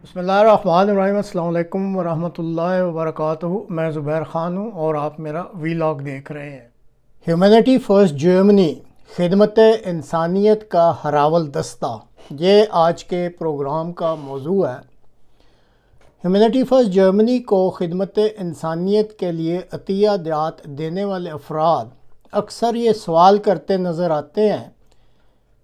بسم اللہ الرحمن الرحیم۔ السلام علیکم ورحمۃ اللہ وبرکاتہ۔ میں زبیر خان ہوں اور آپ میرا ویلاگ دیکھ رہے ہیں۔ ہیومینٹی فرسٹ جرمنی، خدمت انسانیت کا ہراول دستہ، یہ آج کے پروگرام کا موضوع ہے۔ ہیومینٹی فرسٹ جرمنی کو خدمت انسانیت کے لیے عطیہ دیات دینے والے افراد اکثر یہ سوال کرتے نظر آتے ہیں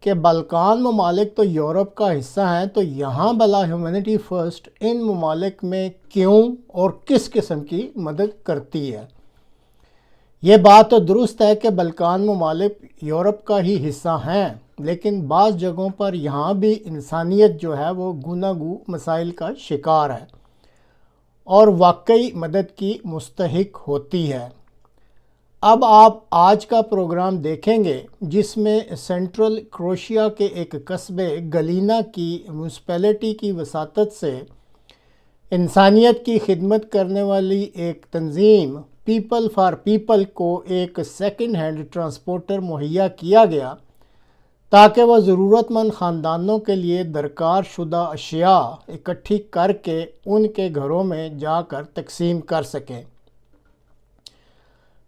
کہ بالکان ممالک تو یورپ کا حصہ ہیں، تو یہاں بلا ہیومینٹی فرسٹ ان ممالک میں کیوں اور کس قسم کی مدد کرتی ہے؟ یہ بات تو درست ہے کہ بالکان ممالک یورپ کا ہی حصہ ہیں، لیکن بعض جگہوں پر یہاں بھی انسانیت جو ہے وہ گوناگو مسائل کا شکار ہے اور واقعی مدد کی مستحق ہوتی ہے۔ اب آپ آج کا پروگرام دیکھیں گے جس میں سینٹرل کروشیا کے ایک قصبے گلینا کی میونسپلٹی کی وساطت سے انسانیت کی خدمت کرنے والی ایک تنظیم پیپل فار پیپل کو ایک سیکنڈ ہینڈ ٹرانسپورٹر مہیا کیا گیا تاکہ وہ ضرورت مند خاندانوں کے لیے درکار شدہ اشیاء اکٹھی کر کے ان کے گھروں میں جا کر تقسیم کر سکیں۔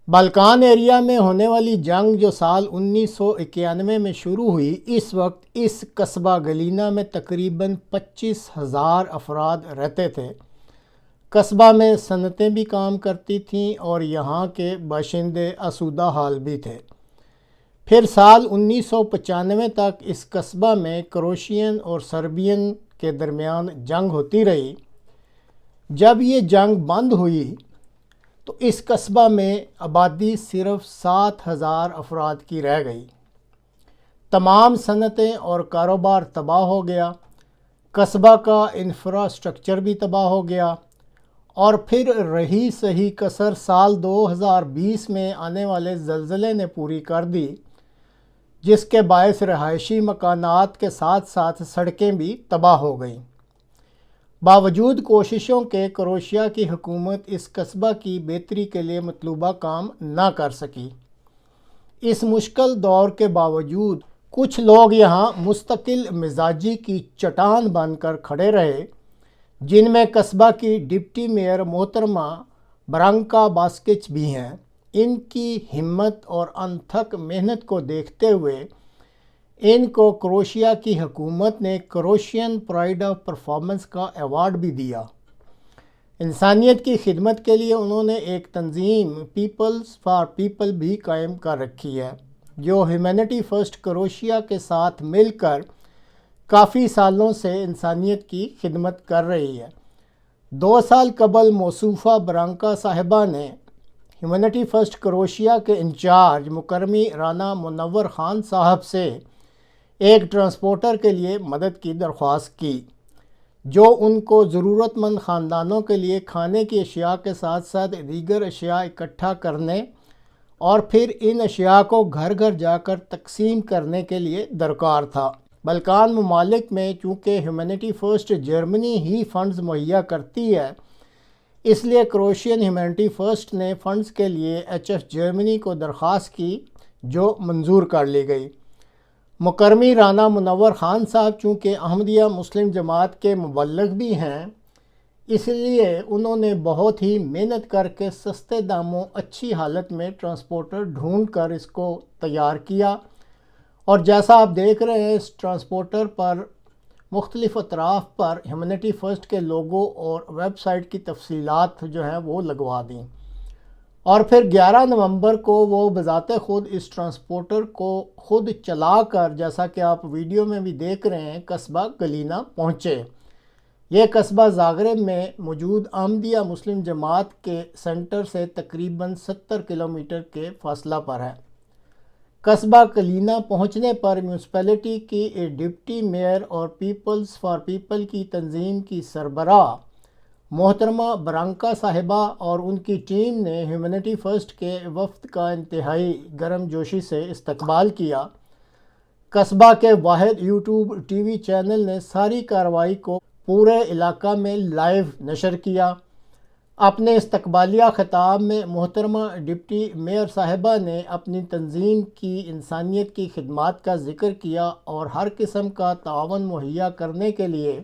بالکان ایریا میں ہونے والی جنگ جو سال 1991 میں شروع ہوئی، اس وقت اس قصبہ گلینا میں تقریباً 25,000 افراد رہتے تھے۔ قصبہ میں صنعتیں بھی کام کرتی تھیں اور یہاں کے باشندے آسودہ حال بھی تھے۔ پھر سال 1995 تک اس قصبہ میں کروشین اور سربین کے درمیان جنگ ہوتی رہی۔ جب یہ جنگ بند ہوئی تو اس قصبہ میں آبادی صرف 7,000 افراد کی رہ گئی۔ تمام صنعتیں اور کاروبار تباہ ہو گیا، قصبہ کا انفراسٹرکچر بھی تباہ ہو گیا، اور پھر رہی سہی کسر سال 2020 میں آنے والے زلزلے نے پوری کر دی، جس کے باعث رہائشی مکانات کے ساتھ ساتھ سڑکیں بھی تباہ ہو گئیں۔ باوجود کوششوں کے کروشیا کی حکومت اس قصبہ کی بہتری کے لیے مطلوبہ کام نہ کر سکی۔ اس مشکل دور کے باوجود کچھ لوگ یہاں مستقل مزاجی کی چٹان بن کر کھڑے رہے، جن میں قصبہ کی ڈپٹی میئر محترمہ برانکا باسکچ بھی ہیں۔ ان کی ہمت اور انتھک محنت کو دیکھتے ہوئے ان کو کروشیا کی حکومت نے کروشین پرائڈ آف پرفارمنس کا ایوارڈ بھی دیا۔ انسانیت کی خدمت کے لیے انہوں نے ایک تنظیم پیپلز فار پیپل بھی قائم کر رکھی ہے، جو ہیومینٹی فرسٹ کروشیا کے ساتھ مل کر کافی سالوں سے انسانیت کی خدمت کر رہی ہے۔ 2 سال قبل موصوفہ برانکا صاحبہ نے ہیومینٹی فرسٹ کروشیا کے انچارج مکرمی رانا منور خان صاحب سے ایک ٹرانسپورٹر کے لیے مدد کی درخواست کی، جو ان کو ضرورت مند خاندانوں کے لیے کھانے کی اشیاء کے ساتھ ساتھ دیگر اشیاء اکٹھا کرنے اور پھر ان اشیاء کو گھر گھر جا کر تقسیم کرنے کے لیے درکار تھا۔ بالکان ممالک میں چونکہ ہیومینٹی فرسٹ جرمنی ہی فنڈز مہیا کرتی ہے، اس لیے کروشین ہیومینٹی فرسٹ نے فنڈز کے لیے HF جرمنی کو درخواست کی، جو منظور کر لی گئی۔ مکرمی رانا منور خان صاحب چونکہ احمدیہ مسلم جماعت کے مبلغ بھی ہیں، اس لیے انہوں نے بہت ہی محنت کر کے سستے داموں اچھی حالت میں ٹرانسپورٹر ڈھونڈ کر اس کو تیار کیا، اور جیسا آپ دیکھ رہے ہیں اس ٹرانسپورٹر پر مختلف اطراف پر ہیومینٹی فرسٹ کے لوگو اور ویب سائٹ کی تفصیلات جو ہیں وہ لگوا دیں، اور پھر 11 نومبر کو وہ بذات خود اس ٹرانسپورٹر کو خود چلا کر، جیسا کہ آپ ویڈیو میں بھی دیکھ رہے ہیں، قصبہ گلینا پہنچے۔ یہ قصبہ زاگرب میں موجود احمدیہ مسلم جماعت کے سینٹر سے تقریباً 70 کلومیٹر کے فاصلہ پر ہے۔ قصبہ گلینا پہنچنے پر میونسپلٹی کی ڈپٹی میئر اور پیپلز فار پیپل کی تنظیم کی سربراہ محترمہ برانکا صاحبہ اور ان کی ٹیم نے ہیومینٹی فرسٹ کے وفد کا انتہائی گرم جوشی سے استقبال کیا۔ قصبہ کے واحد یوٹیوب ٹی وی چینل نے ساری کارروائی کو پورے علاقہ میں لائیو نشر کیا۔ اپنے استقبالیہ خطاب میں محترمہ ڈپٹی میئر صاحبہ نے اپنی تنظیم کی انسانیت کی خدمات کا ذکر کیا اور ہر قسم کا تعاون مہیا کرنے کے لیے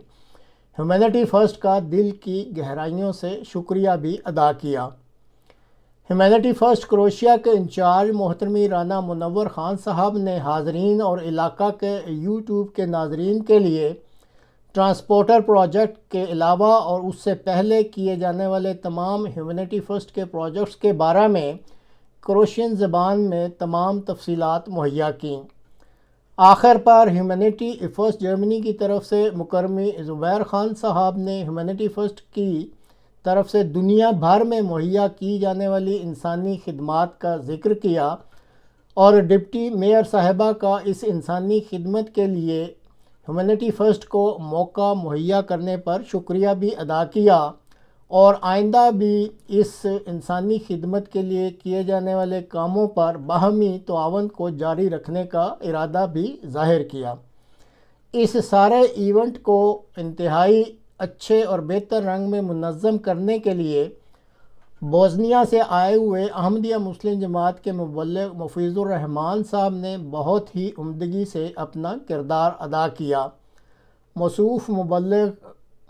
ہیومینٹی فرسٹ کا دل کی گہرائیوں سے شکریہ بھی ادا کیا۔ ہیومینٹی فرسٹ کروشیا کے انچارج محترمہ رانا منور خان صاحب نے حاضرین اور علاقہ کے یوٹیوب کے ناظرین کے لیے ٹرانسپورٹر پروجیکٹ کے علاوہ اور اس سے پہلے کیے جانے والے تمام ہیومینٹی فرسٹ کے پروجیکٹس کے بارے میں کروشین زبان میں تمام تفصیلات مہیا کیں۔ آخر پر ہیومینٹی فرسٹ جرمنی کی طرف سے مکرمہ زبیر خان صاحب نے ہیومینٹی فرسٹ کی طرف سے دنیا بھر میں مہیا کی جانے والی انسانی خدمات کا ذکر کیا اور ڈپٹی میئر صاحبہ کا اس انسانی خدمت کے لیے ہیومینٹی فرسٹ کو موقع مہیا کرنے پر شکریہ بھی ادا کیا اور آئندہ بھی اس انسانی خدمت کے لیے کیے جانے والے کاموں پر باہمی تعاون کو جاری رکھنے کا ارادہ بھی ظاہر کیا۔ اس سارے ایونٹ کو انتہائی اچھے اور بہتر رنگ میں منظم کرنے کے لیے بوسنیا سے آئے ہوئے احمدیہ مسلم جماعت کے مبلغ مفیض الرحمان صاحب نے بہت ہی عمدگی سے اپنا کردار ادا کیا۔ موصوف مبلغ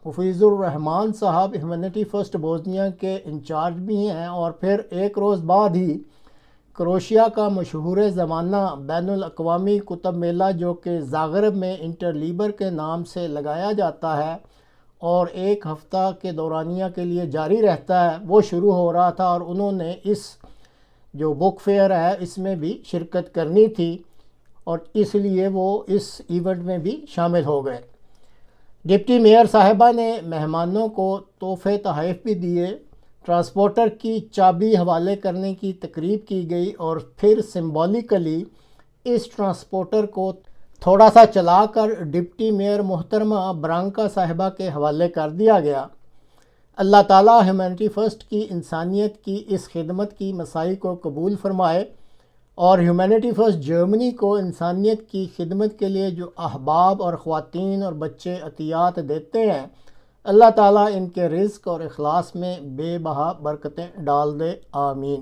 مفیض الرحمان صاحب ہیومینٹی فرسٹ بوسنیا کے انچارج بھی ہیں اور پھر ایک روز بعد ہی کروشیا کا مشہور زمانہ بین الاقوامی کتب میلہ جو کہ زاغرب میں انٹرلیبر کے نام سے لگایا جاتا ہے اور ایک ہفتہ کے دورانیہ کے لیے جاری رہتا ہے، وہ شروع ہو رہا تھا اور انہوں نے اس جو بک فیئر ہے اس میں بھی شرکت کرنی تھی اور اس لیے وہ اس ایونٹ میں بھی شامل ہو گئے۔ ڈپٹی میئر صاحبہ نے مہمانوں کو تحفے تحائف بھی دیے، ٹرانسپورٹر کی چابی حوالے کرنے کی تقریب کی گئی اور پھر سمبولیکلی اس ٹرانسپورٹر کو تھوڑا سا چلا کر ڈپٹی میئر محترمہ برانکا صاحبہ کے حوالے کر دیا گیا۔ اللہ تعالیٰ ہیومینٹی فرسٹ کی انسانیت کی اس خدمت کی مساعی کو قبول فرمائے اور ہیومینٹی فرسٹ جرمنی کو انسانیت کی خدمت کے لیے جو احباب اور خواتین اور بچے عطیات دیتے ہیں، اللہ تعالیٰ ان کے رزق اور اخلاص میں بے بہا برکتیں ڈال دے، آمین۔